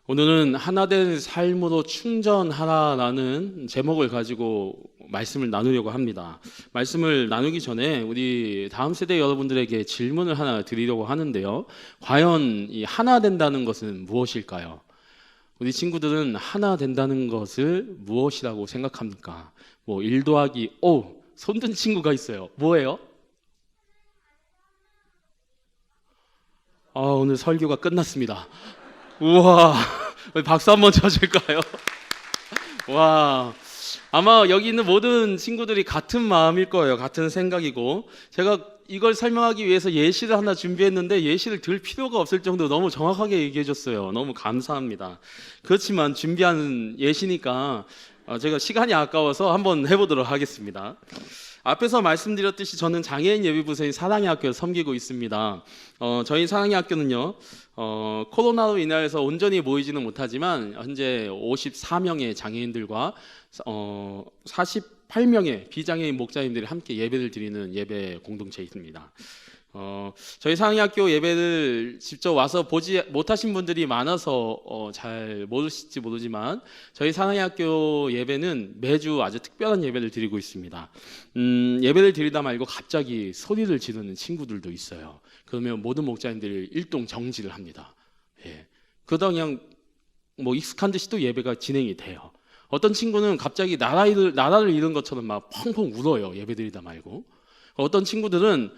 오늘은 하나된 삶으로 충전하라라는 제목을 가지고 말씀을 나누려고 합니다. 말씀을 나누기 전에 우리 다음 세대 여러분들에게 질문을 하나 드리려고 하는데요. 과연 이 하나 된다는 것은 무엇일까요? 우리 친구들은 하나 된다는 것을 무엇이라고 생각합니까? 1 더하기 5, 손든 친구가 있어요. 뭐예요? 오늘 설교가 끝났습니다. 우와, 박수 한번 쳐줄까요? 와, 아마 여기 있는 모든 친구들이 같은 마음일 거예요. 같은 생각이고, 제가 이걸 설명하기 위해서 예시를 하나 준비했는데 예시를 들 필요가 없을 정도로 너무 정확하게 얘기해 줬어요. 너무 감사합니다. 그렇지만 준비한 예시니까 제가 시간이 아까워서 한번 해보도록 하겠습니다. 앞에서 말씀드렸듯이 저는 장애인 예비부서인 사랑의 학교를 섬기고 있습니다. 저희 사랑의 학교는요, 코로나로 인하여서 온전히 모이지는 못하지만 현재 54명의 장애인들과 48명의 비장애인 목자님들이 함께 예배를 드리는 예배 공동체입니다. 저희 사랑의학교 예배를 직접 와서 보지 못하신 분들이 많아서 잘 모르실지 모르지만 저희 사랑의학교 예배는 매주 아주 특별한 예배를 드리고 있습니다. 예배를 드리다 말고 갑자기 소리를 지르는 친구들도 있어요. 그러면 모든 목자님들이 일동 정지를 합니다. 예. 그러다 그냥 익숙한 듯이 또 예배가 진행이 돼요. 어떤 친구는 갑자기 나라를 잃은 것처럼 막 펑펑 울어요. 예배 드리다 말고. 어떤 친구들은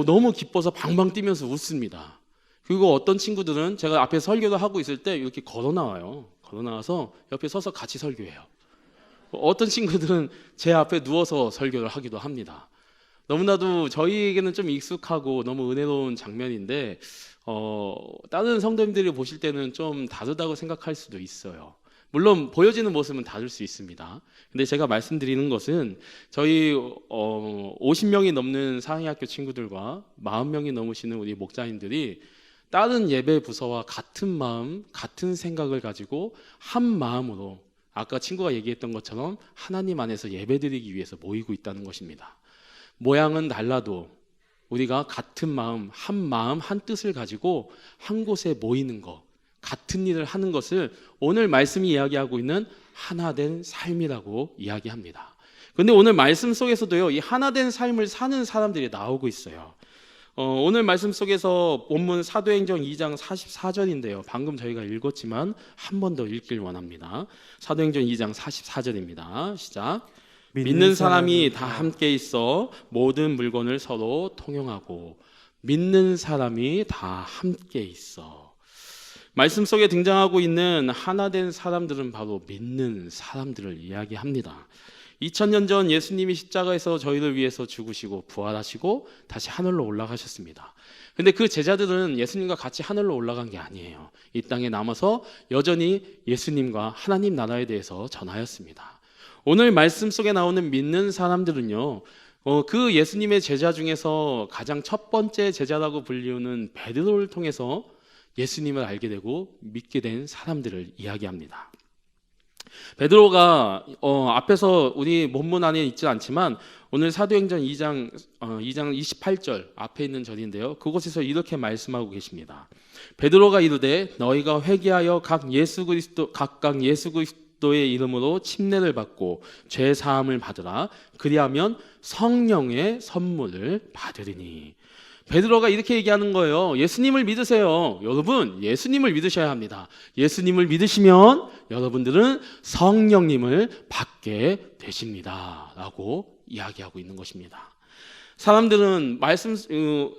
너무 기뻐서 방방 뛰면서 웃습니다. 그리고 어떤 친구들은 제가 앞에 설교를 하고 있을 때 이렇게 걸어 나와요. 걸어 나와서 옆에 서서 같이 설교해요. 어떤 친구들은 제 앞에 누워서 설교를 하기도 합니다. 너무나도 저희에게는 좀 익숙하고 너무 은혜로운 장면인데 다른 성도님들이 보실 때는 좀 다르다고 생각할 수도 있어요. 물론 보여지는 모습은 다를 수 있습니다. 근데 제가 말씀드리는 것은 저희 50명이 넘는 사랑의학교 친구들과 40명이 넘으시는 우리 목자님들이 다른 예배 부서와 같은 마음, 같은 생각을 가지고 한 마음으로 아까 친구가 얘기했던 것처럼 하나님 안에서 예배드리기 위해서 모이고 있다는 것입니다. 모양은 달라도 우리가 같은 마음, 한 뜻을 가지고 한 곳에 모이는 것, 같은 일을 하는 것을 오늘 말씀이 이야기하고 있는 하나된 삶이라고 이야기합니다. 그런데 오늘 말씀 속에서도요, 이 하나된 삶을 사는 사람들이 나오고 있어요. 오늘 말씀 속에서 본문 사도행전 2장 44절인데요. 방금 저희가 읽었지만 한 번 더 읽길 원합니다. 사도행전 2장 44절입니다. 시작. 믿는 사람이 다 함께 있어 모든 물건을 서로 통용하고. 믿는 사람이 다 함께 있어. 말씀 속에 등장하고 있는 하나된 사람들은 바로 믿는 사람들을 이야기합니다. 2000년 전 예수님이 십자가에서 저희를 위해서 죽으시고 부활하시고 다시 하늘로 올라가셨습니다. 근데 그 제자들은 예수님과 같이 하늘로 올라간 게 아니에요. 이 땅에 남아서 여전히 예수님과 하나님 나라에 대해서 전하였습니다. 오늘 말씀 속에 나오는 믿는 사람들은요, 그 예수님의 제자 중에서 가장 첫 번째 제자라고 불리우는 베드로를 통해서 예수님을 알게 되고 믿게 된 사람들을 이야기합니다. 베드로가 앞에서 우리 본문 안에 있지 않지만 오늘 사도행전 2장 28절 앞에 있는 절인데요. 그곳에서 이렇게 말씀하고 계십니다. 베드로가 이르되 너희가 회개하여 각각 예수 그리스도의 이름으로 침례를 받고 죄 사함을 받으라. 그리하면 성령의 선물을 받으리니. 베드로가 이렇게 얘기하는 거예요. 예수님을 믿으세요. 여러분, 예수님을 믿으셔야 합니다. 예수님을 믿으시면 여러분들은 성령님을 받게 되십니다. 라고 이야기하고 있는 것입니다. 사람들은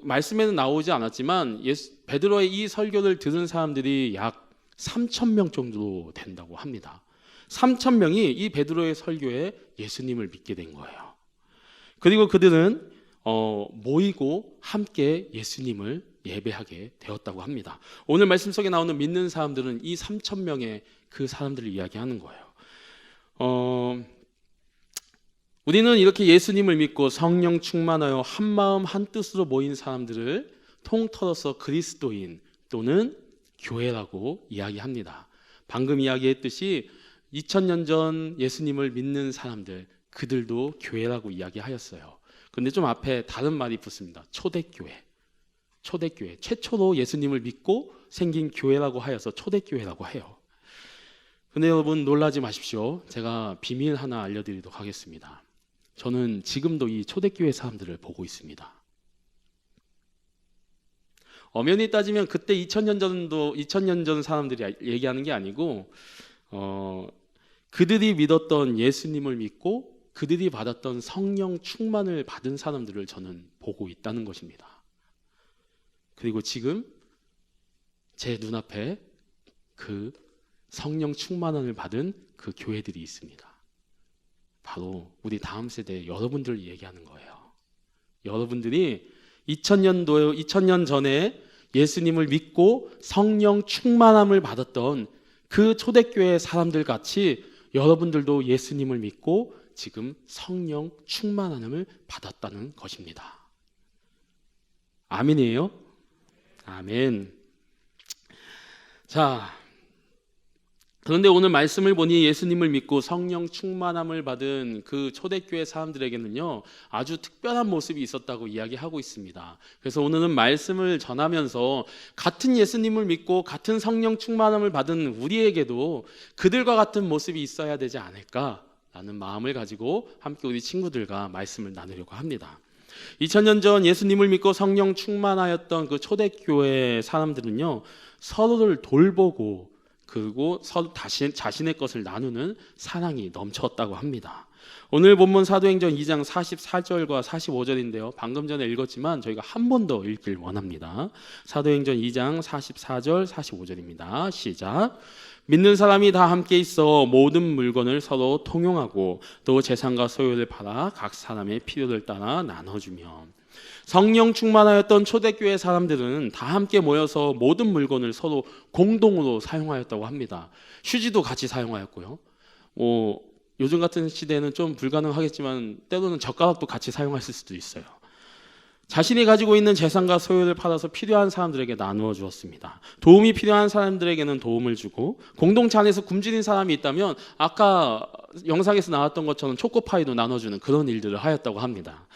말씀에는 나오지 않았지만 베드로의 이 설교를 들은 사람들이 약 3,000명 정도 된다고 합니다. 3,000명이 이 베드로의 설교에 예수님을 믿게 된 거예요. 그리고 그들은 모이고 함께 예수님을 예배하게 되었다고 합니다. 오늘 말씀 속에 나오는 믿는 사람들은 이 3,000명의 그 사람들을 이야기하는 거예요. 우리는 이렇게 예수님을 믿고 성령 충만하여 한 마음 한 뜻으로 모인 사람들을 통틀어서 그리스도인 또는 교회라고 이야기합니다. 방금 이야기했듯이 2000년 전 예수님을 믿는 사람들, 그들도 교회라고 이야기하였어요. 근데 좀 앞에 다른 말이 붙습니다. 초대교회. 최초로 예수님을 믿고 생긴 교회라고 하여서 초대교회라고 해요. 근데 여러분 놀라지 마십시오. 제가 비밀 하나 알려드리도록 하겠습니다. 저는 지금도 이 초대교회 사람들을 보고 있습니다. 엄연히 따지면 그때 2000년 전 사람들이 얘기하는 게 아니고 그들이 믿었던 예수님을 믿고 그들이 받았던 성령 충만을 받은 사람들을 저는 보고 있다는 것입니다. 그리고 지금 제 눈앞에 그 성령 충만함을 받은 그 교회들이 있습니다. 바로 우리 다음 세대 여러분들을 얘기하는 거예요. 여러분들이 2000년 전에 예수님을 믿고 성령 충만함을 받았던 그 초대교회 사람들 같이 여러분들도 예수님을 믿고 지금 성령 충만함을 받았다는 것입니다. 아멘이에요? 아멘. 자, 그런데 오늘 말씀을 보니 예수님을 믿고 성령 충만함을 받은 그 초대교회 사람들에게는요, 아주 특별한 모습이 있었다고 이야기하고 있습니다. 그래서 오늘은 말씀을 전하면서 같은 예수님을 믿고 같은 성령 충만함을 받은 우리에게도 그들과 같은 모습이 있어야 되지 않을까라는 마음을 가지고 함께 우리 친구들과 말씀을 나누려고 합니다. 2000년 전 예수님을 믿고 성령 충만하였던 그 초대교회 사람들은요, 서로를 돌보고 그리고 서로 자신의 것을 나누는 사랑이 넘쳤다고 합니다. 오늘 본문 사도행전 2장 44절과 45절인데요. 방금 전에 읽었지만 저희가 한 번 더 읽길 원합니다. 사도행전 2장 44절 45절입니다. 시작. 믿는 사람이 다 함께 있어 모든 물건을 서로 통용하고 또 재산과 소유를 팔아 각 사람의 필요를 따라 나눠주며. 성령 충만하였던 초대교회 사람들은 다 함께 모여서 모든 물건을 서로 공동으로 사용하였다고 합니다. 휴지도 같이 사용하였고요. 요즘 같은 시대에는 좀 불가능하겠지만 때로는 젓가락도 같이 사용했을 수도 있어요. 자신이 가지고 있는 재산과 소유를 팔아서 필요한 사람들에게 나누어 주었습니다. 도움이 필요한 사람들에게는 도움을 주고, 공동체 안에서 굶주린 사람이 있다면 아까 영상에서 나왔던 것처럼 초코파이도 나눠주는 그런 일들을 하였다고 합니다.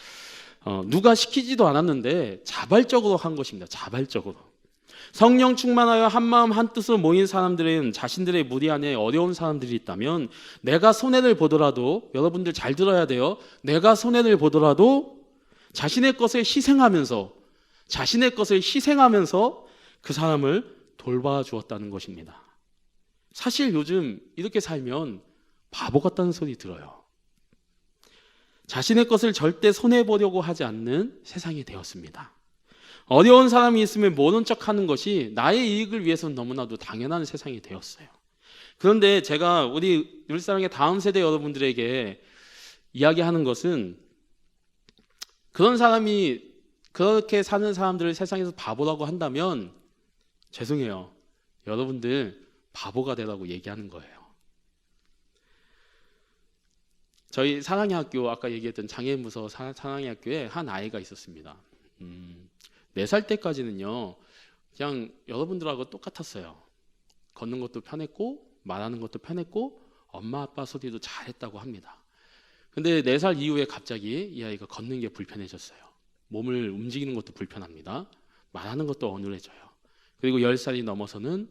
누가 시키지도 않았는데 자발적으로 한 것입니다. 자발적으로. 성령 충만하여 한마음 한뜻으로 모인 사람들은 자신들의 무리 안에 어려운 사람들이 있다면 내가 손해를 보더라도, 여러분들 잘 들어야 돼요, 내가 손해를 보더라도 자신의 것을 희생하면서 그 사람을 돌봐주었다는 것입니다. 사실 요즘 이렇게 살면 바보 같다는 소리 들어요. 자신의 것을 절대 손해보려고 하지 않는 세상이 되었습니다. 어려운 사람이 있으면 모른 척하는 것이 나의 이익을 위해서는 너무나도 당연한 세상이 되었어요. 그런데 제가 우리 울사랑의 다음 세대 여러분들에게 이야기하는 것은, 그런 사람이 그렇게 사는 사람들을 세상에서 바보라고 한다면 죄송해요. 여러분들 바보가 되라고 얘기하는 거예요. 저희 사랑의 학교, 아까 얘기했던 장애인무서 사랑의 학교에 한 아이가 있었습니다. 4살 때까지는요, 그냥 여러분들하고 똑같았어요. 걷는 것도 편했고 말하는 것도 편했고 엄마 아빠 소리도 잘했다고 합니다. 근데 4살 이후에 갑자기 이 아이가 걷는 게 불편해졌어요. 몸을 움직이는 것도 불편합니다. 말하는 것도 어눌해져요. 그리고 10살이 넘어서는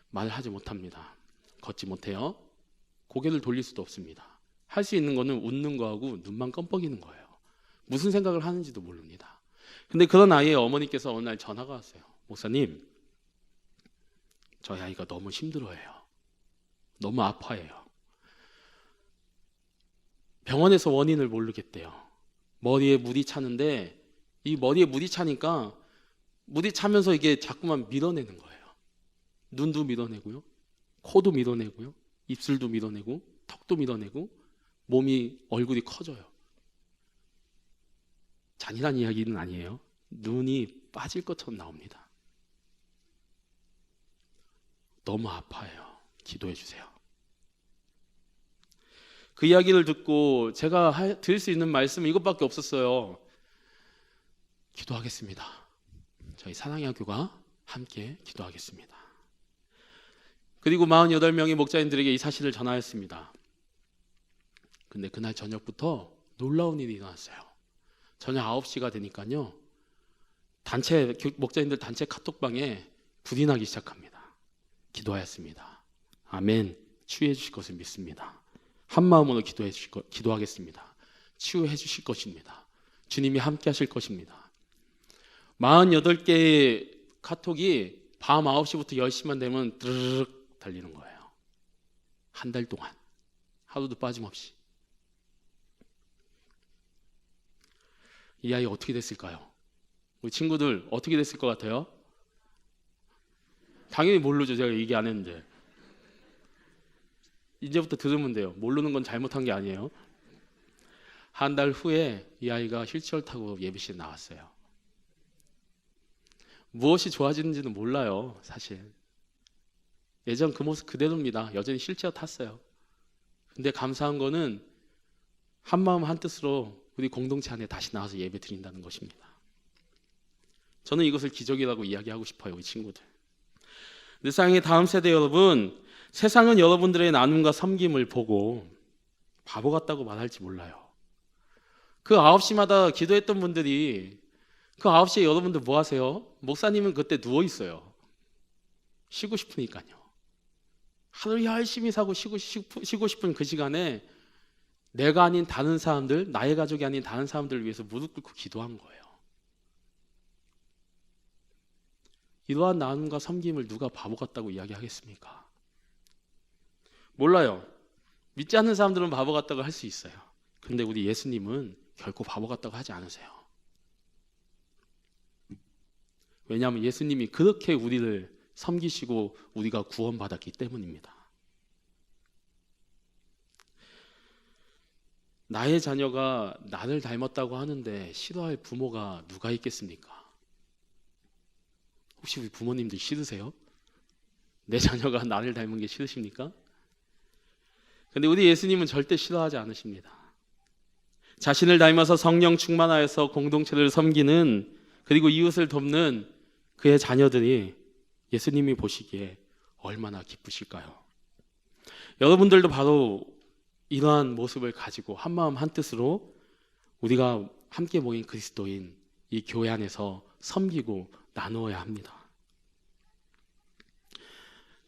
말을 하지 못합니다. 걷지 못해요. 고개를 돌릴 수도 없습니다. 할 수 있는 거는 웃는 거하고 눈만 껌뻑이는 거예요. 무슨 생각을 하는지도 모릅니다. 근데 그런 아이의 어머니께서 어느 날 전화가 왔어요. 목사님, 저희 아이가 너무 힘들어해요. 너무 아파해요. 병원에서 원인을 모르겠대요. 머리에 물이 차는데 이 머리에 물이 차니까 물이 차면서 이게 자꾸만 밀어내는 거예요. 눈도 밀어내고요. 코도 밀어내고요. 입술도 밀어내고 턱도 밀어내고 얼굴이 커져요. 잔인한 이야기는 아니에요. 눈이 빠질 것처럼 나옵니다. 너무 아파해요. 기도해 주세요. 그 이야기를 듣고 제가 드릴 수 있는 말씀은 이것밖에 없었어요. 기도하겠습니다. 저희 사랑의 학교가 함께 기도하겠습니다. 그리고 48명의 목자님들에게 이 사실을 전하였습니다. 근데 그날 저녁부터 놀라운 일이 일어났어요. 저녁 9시가 되니까요, 목자님들 단체 카톡방에 불이 나기 시작합니다. 기도하였습니다. 아멘. 치유해 주실 것을 믿습니다. 한 마음으로 기도하겠습니다. 치유해 주실 것입니다. 주님이 함께 하실 것입니다. 48개의 카톡이 밤 9시부터 10시만 되면 드르륵 달리는 거예요. 한 달 동안 하루도 빠짐없이. 이 아이 어떻게 됐을까요? 우리 친구들 어떻게 됐을 것 같아요? 당연히 모르죠. 제가 얘기 안 했는데. 이제부터 들으면 돼요. 모르는 건 잘못한 게 아니에요. 한 달 후에 이 아이가 휠체어를 타고 예배실에 나왔어요. 무엇이 좋아지는지는 몰라요, 사실. 예전 그 모습 그대로입니다. 여전히 휠체어 탔어요. 근데 감사한 거는 한마음 한뜻으로 우리 공동체 안에 다시 나와서 예배 드린다는 것입니다. 저는 이것을 기적이라고 이야기하고 싶어요, 우리 친구들. 세상의 다음 세대 여러분, 세상은 여러분들의 나눔과 섬김을 보고 바보 같다고 말할지 몰라요. 그 9시마다 기도했던 분들이 그 9시에 여러분들 뭐 하세요? 목사님은 그때 누워 있어요. 쉬고 싶으니까요. 하루 열심히 사고 쉬고 싶은 그 시간에 내가 아닌 다른 사람들, 나의 가족이 아닌 다른 사람들을 위해서 무릎 꿇고 기도한 거예요. 이러한 나눔과 섬김을 누가 바보 같다고 이야기하겠습니까? 몰라요. 믿지 않는 사람들은 바보 같다고 할 수 있어요. 근데 우리 예수님은 결코 바보 같다고 하지 않으세요. 왜냐하면 예수님이 그렇게 우리를 섬기시고 우리가 구원받았기 때문입니다. 나의 자녀가 나를 닮았다고 하는데 싫어할 부모가 누가 있겠습니까? 혹시 우리 부모님들 싫으세요? 내 자녀가 나를 닮은 게 싫으십니까? 근데 우리 예수님은 절대 싫어하지 않으십니다. 자신을 닮아서 성령 충만하여서 공동체를 섬기는, 그리고 이웃을 돕는 그의 자녀들이 예수님이 보시기에 얼마나 기쁘실까요? 여러분들도 바로 이러한 모습을 가지고 한마음 한뜻으로 우리가 함께 모인 그리스도인 이 교회 안에서 섬기고 나누어야 합니다.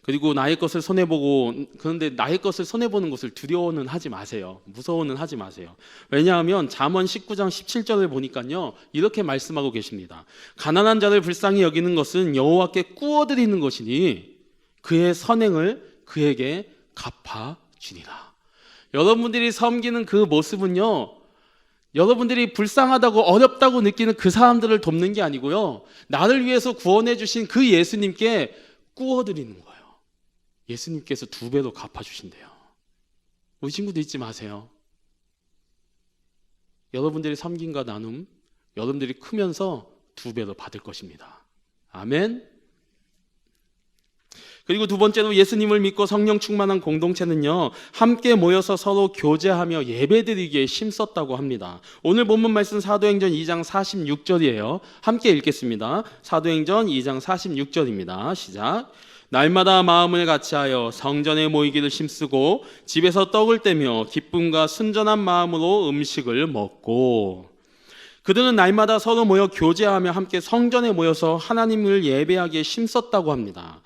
그리고 나의 것을 손해보고, 그런데 나의 것을 손해보는 것을 두려워는 하지 마세요. 무서워는 하지 마세요. 왜냐하면 잠언 19장 17절을 보니까요, 이렇게 말씀하고 계십니다. 가난한 자를 불쌍히 여기는 것은 여호와께 꾸어드리는 것이니 그의 선행을 그에게 갚아주리라. 여러분들이 섬기는 그 모습은요, 여러분들이 불쌍하다고 어렵다고 느끼는 그 사람들을 돕는 게 아니고요, 나를 위해서 구원해 주신 그 예수님께 꾸어드리는 거예요. 예수님께서 2배로 갚아주신대요. 우리 친구도 잊지 마세요. 여러분들의 섬김과 나눔, 여러분들이 크면서 2배로 받을 것입니다. 아멘. 그리고 두 번째로 예수님을 믿고 성령 충만한 공동체는요, 함께 모여서 서로 교제하며 예배드리기에 힘썼다고 합니다. 오늘 본문 말씀 사도행전 2장 46절이에요. 함께 읽겠습니다. 사도행전 2장 46절입니다. 시작. 날마다 마음을 같이하여 성전에 모이기를 힘쓰고 집에서 떡을 떼며 기쁨과 순전한 마음으로 음식을 먹고, 그들은 날마다 서로 모여 교제하며 함께 성전에 모여서 하나님을 예배하기에 힘썼다고 합니다.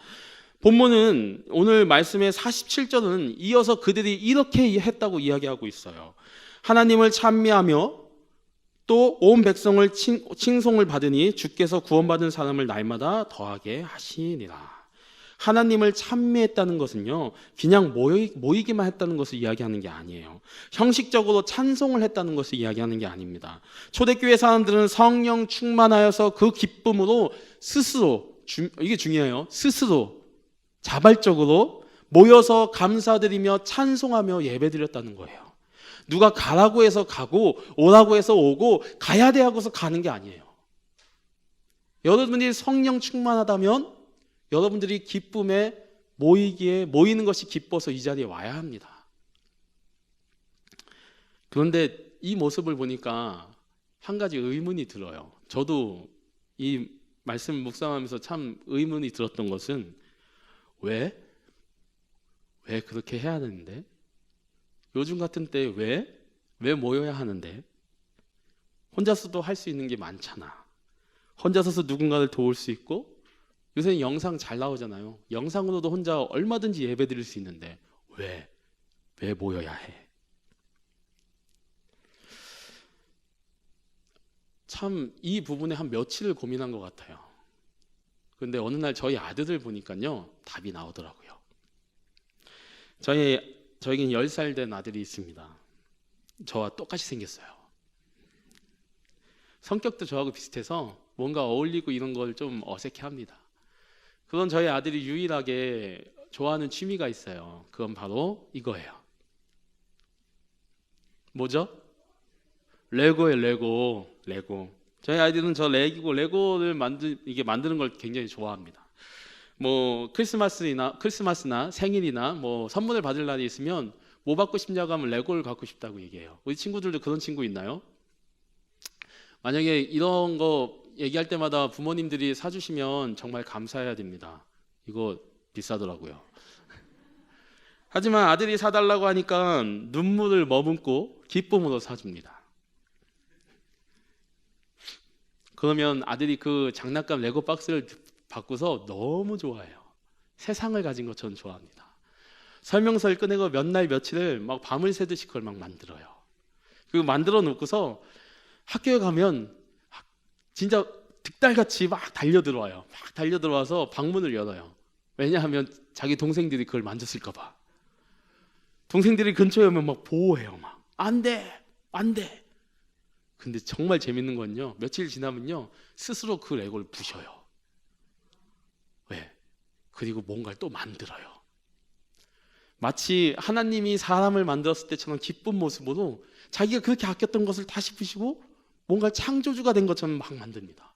본문은 오늘 말씀의 47절은 이어서 그들이 이렇게 했다고 이야기하고 있어요. 하나님을 찬미하며 또 온 백성을 칭송을 받으니 주께서 구원받은 사람을 날마다 더하게 하시니라. 하나님을 찬미했다는 것은요, 그냥 모이기만 했다는 것을 이야기하는 게 아니에요. 형식적으로 찬송을 했다는 것을 이야기하는 게 아닙니다. 초대교회 사람들은 성령 충만하여서 그 기쁨으로 스스로, 이게 중요해요, 스스로 자발적으로 모여서 감사드리며 찬송하며 예배드렸다는 거예요. 누가 가라고 해서 가고 오라고 해서 오고 가야 돼 하고서 가는 게 아니에요. 여러분들이 성령 충만하다면 여러분들이 기쁨에 모이는 것이 기뻐서 이 자리에 와야 합니다. 그런데 이 모습을 보니까 한 가지 의문이 들어요. 저도 이 말씀 묵상하면서 참 의문이 들었던 것은 왜 그렇게 해야 하는데? 요즘 같은 때 왜 모여야 하는데? 혼자서도 할 수 있는 게 많잖아. 혼자서도 누군가를 도울 수 있고, 요새는 영상 잘 나오잖아요. 영상으로도 혼자 얼마든지 예배 드릴 수 있는데 왜? 왜 모여야 해? 참 이 부분에 한 며칠을 고민한 것 같아요. 그런데 어느 날 저희 아들을 보니까요, 답이 나오더라고요. 저에겐 10살 된 아들이 있습니다. 저와 똑같이 생겼어요. 성격도 저하고 비슷해서 뭔가 어울리고 이런 걸 좀 어색해합니다. 그건 저희 아들이 유일하게 좋아하는 취미가 있어요. 그건 바로 이거예요. 뭐죠? 레고예요. 레고. 저희 아이들은 저 레고를 만드는 걸 굉장히 좋아합니다. 뭐 크리스마스나 생일이나 뭐 선물을 받을 날이 있으면 뭐 받고 싶냐고 하면 레고를 갖고 싶다고 얘기해요. 우리 친구들도 그런 친구 있나요? 만약에 이런 거 얘기할 때마다 부모님들이 사주시면 정말 감사해야 됩니다. 이거 비싸더라고요. 하지만 아들이 사달라고 하니까 눈물을 머금고 기쁨으로 사줍니다. 그러면 아들이 그 장난감 레고 박스를 받고서 너무 좋아해요. 세상을 가진 것처럼 좋아합니다. 설명서를 꺼내고 몇 날 며칠을 막 밤을 새듯이 그걸 막 만들어요. 그리고 만들어 놓고서 학교에 가면 진짜 득달같이 막 달려들어와요. 막 달려들어와서 방문을 열어요. 왜냐하면 자기 동생들이 그걸 만졌을까 봐. 동생들이 근처에 오면 막 보호해요. 막 안 돼, 안 돼. 근데 정말 재밌는 건요, 며칠 지나면요 스스로 그 레고를 부셔요. 왜? 그리고 뭔가를 또 만들어요. 마치 하나님이 사람을 만들었을 때처럼 기쁜 모습으로 자기가 그렇게 아꼈던 것을 다시 부시고 뭔가 창조주가 된 것처럼 막 만듭니다.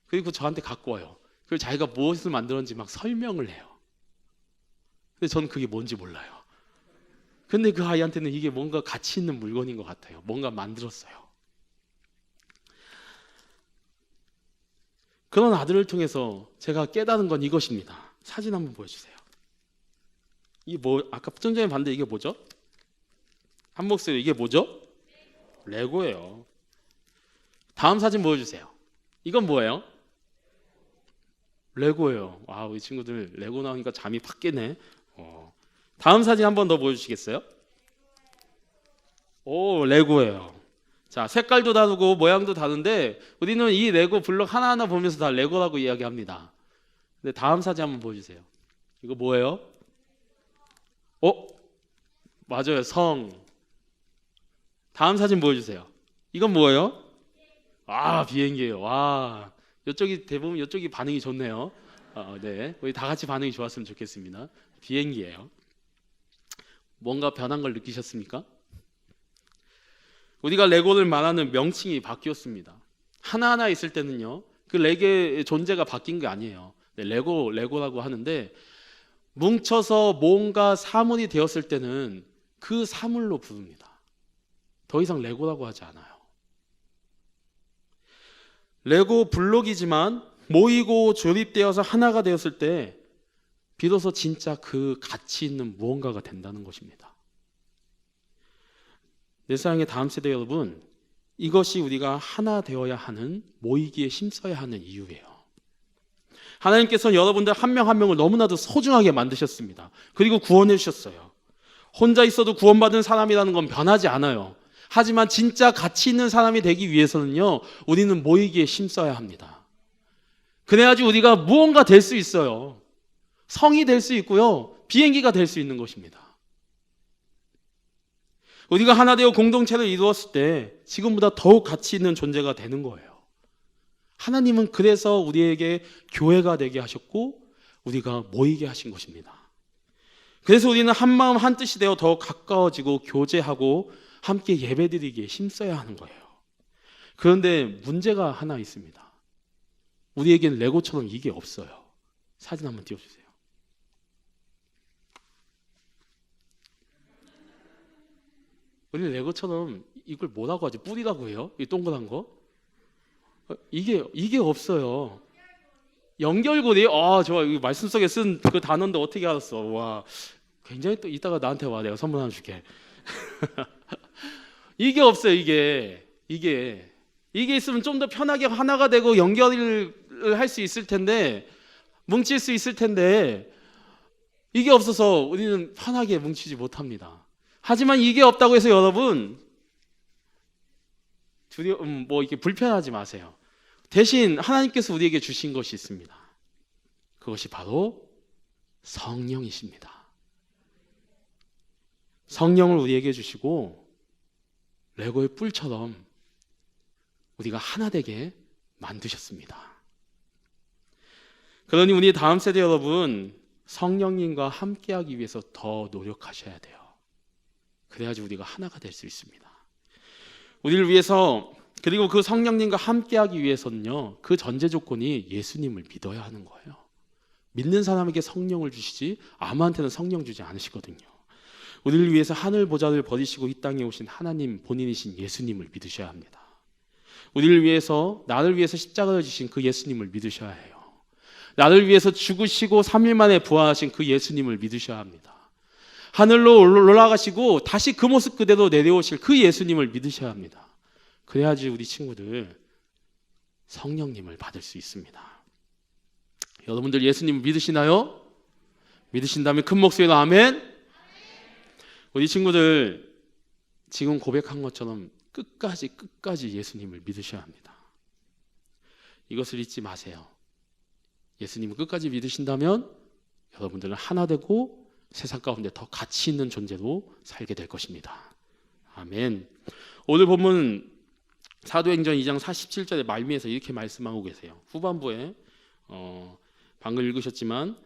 그리고 저한테 갖고 와요. 그리고 자기가 무엇을 만들었는지 막 설명을 해요. 근데 저는 그게 뭔지 몰라요. 근데 그 아이한테는 이게 뭔가 가치 있는 물건인 것 같아요. 뭔가 만들었어요. 그런 아들을 통해서 제가 깨달은 건 이것입니다. 사진 한번 보여주세요. 이게 아까 좀 전에 봤는데 이게 뭐죠? 한 목소리, 이게 뭐죠? 레고예요. 다음 사진 보여주세요. 이건 뭐예요? 레고예요. 와, 우리 친구들 레고 나오니까 잠이 팍 깨네. 다음 사진 한 번 더 보여주시겠어요? 오, 레고예요. 자, 색깔도 다르고 모양도 다른데 우리는 이 레고 블록 하나하나 보면서 다 레고라고 이야기합니다. 근데 다음 사진 한번 보여주세요. 이거 뭐예요? 맞아요. 성. 다음 사진 보여주세요. 이건 뭐예요? 아, 비행기예요. 와, 이쪽이 대부분 이쪽이 반응이 좋네요. 네, 우리 다 같이 반응이 좋았으면 좋겠습니다. 비행기예요. 뭔가 변한 걸 느끼셨습니까? 우리가 레고를 말하는 명칭이 바뀌었습니다. 하나하나 있을 때는요, 그 레고의 존재가 바뀐 게 아니에요. 네, 레고라고 하는데 뭉쳐서 뭔가 사물이 되었을 때는 그 사물로 부릅니다. 더 이상 레고라고 하지 않아요. 레고 블록이지만 모이고 조립되어서 하나가 되었을 때 비로소 진짜 그 가치 있는 무언가가 된다는 것입니다. 내 사랑의 다음 세대 여러분, 이것이 우리가 하나 되어야 하는, 모이기에 힘써야 하는 이유예요. 하나님께서는 여러분들 한 명 한 명을 너무나도 소중하게 만드셨습니다. 그리고 구원해 주셨어요. 혼자 있어도 구원받은 사람이라는 건 변하지 않아요. 하지만 진짜 가치 있는 사람이 되기 위해서는요, 우리는 모이기에 힘써야 합니다. 그래야지 우리가 무언가 될 수 있어요. 성이 될 수 있고요, 비행기가 될 수 있는 것입니다. 우리가 하나 되어 공동체를 이루었을 때 지금보다 더욱 가치 있는 존재가 되는 거예요. 하나님은 그래서 우리에게 교회가 되게 하셨고 우리가 모이게 하신 것입니다. 그래서 우리는 한 마음 한 뜻이 되어 더 가까워지고 교제하고 함께 예배드리기에 힘써야 하는 거예요. 그런데 문제가 하나 있습니다. 우리에게는 레고처럼 이게 없어요. 사진 한번 띄워주세요. 우리 레고처럼 이걸 뭐라고 하지? 뿌리라고 해요? 이 동그란 거? 이게 없어요. 연결고리? 좋아. 이 말씀 속에 쓴 그 단어인데 어떻게 알았어? 와, 굉장히 또 이따가 나한테 와. 내가 선물 하나 줄게. 이게 없어요. 이게 있으면 좀 더 편하게 하나가 되고 연결을 할 수 있을 텐데, 뭉칠 수 있을 텐데, 이게 없어서 우리는 편하게 뭉치지 못합니다. 하지만 이게 없다고 해서 여러분 이렇게 불편하지 마세요. 대신 하나님께서 우리에게 주신 것이 있습니다. 그것이 바로 성령이십니다. 성령을 우리에게 주시고 레고의 뿔처럼 우리가 하나 되게 만드셨습니다. 그러니 우리 다음 세대 여러분, 성령님과 함께하기 위해서 더 노력하셔야 돼요. 그래야지 우리가 하나가 될 수 있습니다. 우리를 위해서, 그리고 그 성령님과 함께하기 위해서는요, 그 전제 조건이 예수님을 믿어야 하는 거예요. 믿는 사람에게 성령을 주시지 아무한테는 성령 주지 않으시거든요. 우리를 위해서 하늘 보좌를 버리시고 이 땅에 오신 하나님 본인이신 예수님을 믿으셔야 합니다. 우리를 위해서, 나를 위해서 십자가를 지신 그 예수님을 믿으셔야 해요. 나를 위해서 죽으시고 3일 만에 부활하신 그 예수님을 믿으셔야 합니다. 하늘로 올라가시고 다시 그 모습 그대로 내려오실 그 예수님을 믿으셔야 합니다. 그래야지 우리 친구들 성령님을 받을 수 있습니다. 여러분들 예수님 믿으시나요? 믿으신다면 큰 목소리로 아멘. 우리 친구들 지금 고백한 것처럼 끝까지 예수님을 믿으셔야 합니다. 이것을 잊지 마세요. 예수님을 끝까지 믿으신다면 여러분들은 하나 되고 세상 가운데 더 가치 있는 존재로 살게 될 것입니다. 아멘. 오늘 본문 사도행전 2장 47절의 말미에서 이렇게 말씀하고 계세요. 후반부에 방금 읽으셨지만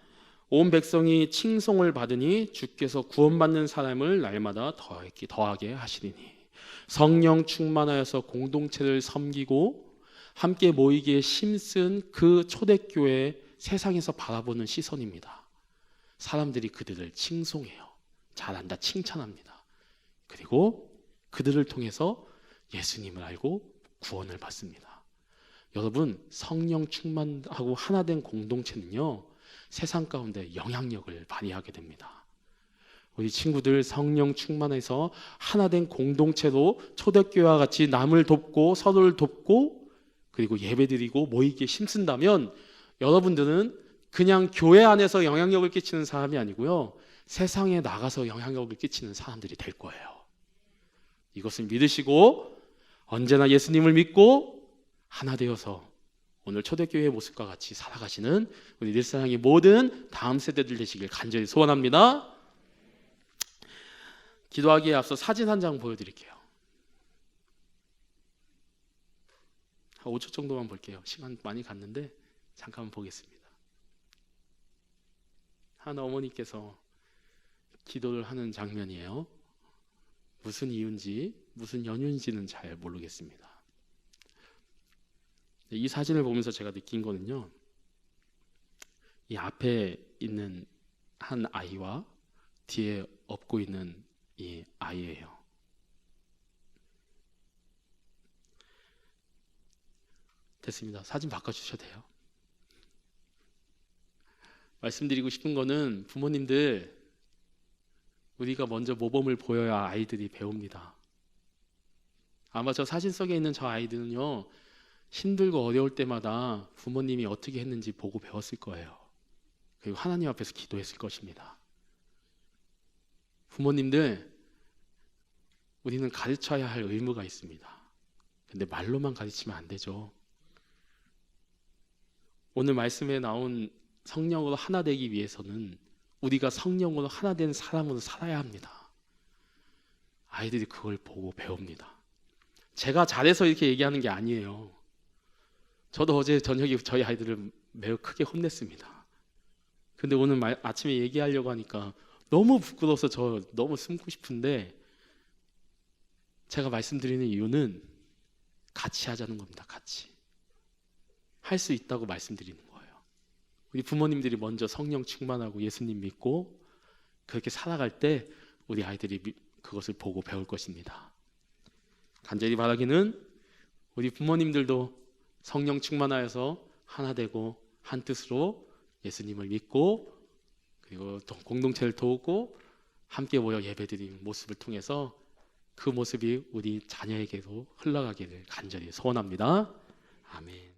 온 백성이 칭송을 받으니 주께서 구원받는 사람을 날마다 더하게 하시리니 성령 충만하여서 공동체를 섬기고 함께 모이기에 힘쓴 그 초대교회 세상에서 바라보는 시선입니다. 사람들이 그들을 칭송해요. 잘한다, 칭찬합니다. 그리고 그들을 통해서 예수님을 알고 구원을 받습니다. 여러분, 성령 충만하고 하나 된 공동체는요, 세상 가운데 영향력을 발휘하게 됩니다. 우리 친구들 성령 충만해서 하나 된 공동체로 초대교회와 같이 남을 돕고 서로를 돕고 그리고 예배드리고 모이기에 힘쓴다면 여러분들은 그냥 교회 안에서 영향력을 끼치는 사람이 아니고요, 세상에 나가서 영향력을 끼치는 사람들이 될 거예요. 이것을 믿으시고 언제나 예수님을 믿고 하나 되어서 오늘 초대교회의 모습과 같이 살아가시는 우리 늘사랑의 모든 다음 세대들 되시길 간절히 소원합니다. 기도하기에 앞서 사진 한 장 보여드릴게요. 한 5초 정도만 볼게요. 시간 많이 갔는데 잠깐 보겠습니다. 한 어머니께서 기도를 하는 장면이에요. 무슨 이유인지 무슨 연유인지는 잘 모르겠습니다. 이 사진을 보면서 제가 느낀 거는요, 이 앞에 있는 한 아이와 뒤에 업고 있는 이 아이예요. 됐습니다. 사진 바꿔주셔도 돼요. 말씀드리고 싶은 거는 부모님들, 우리가 먼저 모범을 보여야 아이들이 배웁니다. 아마 저 사진 속에 있는 저 아이들은요, 힘들고 어려울 때마다 부모님이 어떻게 했는지 보고 배웠을 거예요. 그리고 하나님 앞에서 기도했을 것입니다. 부모님들, 우리는 가르쳐야 할 의무가 있습니다. 근데 말로만 가르치면 안 되죠. 오늘 말씀에 나온 성령으로 하나 되기 위해서는 우리가 성령으로 하나 된 사람으로 살아야 합니다. 아이들이 그걸 보고 배웁니다. 제가 잘해서 이렇게 얘기하는 게 아니에요. 저도 어제 저녁에 저희 아이들을 매우 크게 혼냈습니다. 근데 오늘 아침에 얘기하려고 하니까 너무 부끄러워서 저 너무 숨고 싶은데, 제가 말씀드리는 이유는 같이 하자는 겁니다. 같이 할 수 있다고 말씀드리는 거예요. 우리 부모님들이 먼저 성령 충만하고 예수님 믿고 그렇게 살아갈 때 우리 아이들이 그것을 보고 배울 것입니다. 간절히 바라기는 우리 부모님들도 성령 충만하여서 하나 되고 한 뜻으로 예수님을 믿고 그리고 또 공동체를 도우고 함께 모여 예배드리는 모습을 통해서 그 모습이 우리 자녀에게도 흘러가기를 간절히 소원합니다. 아멘.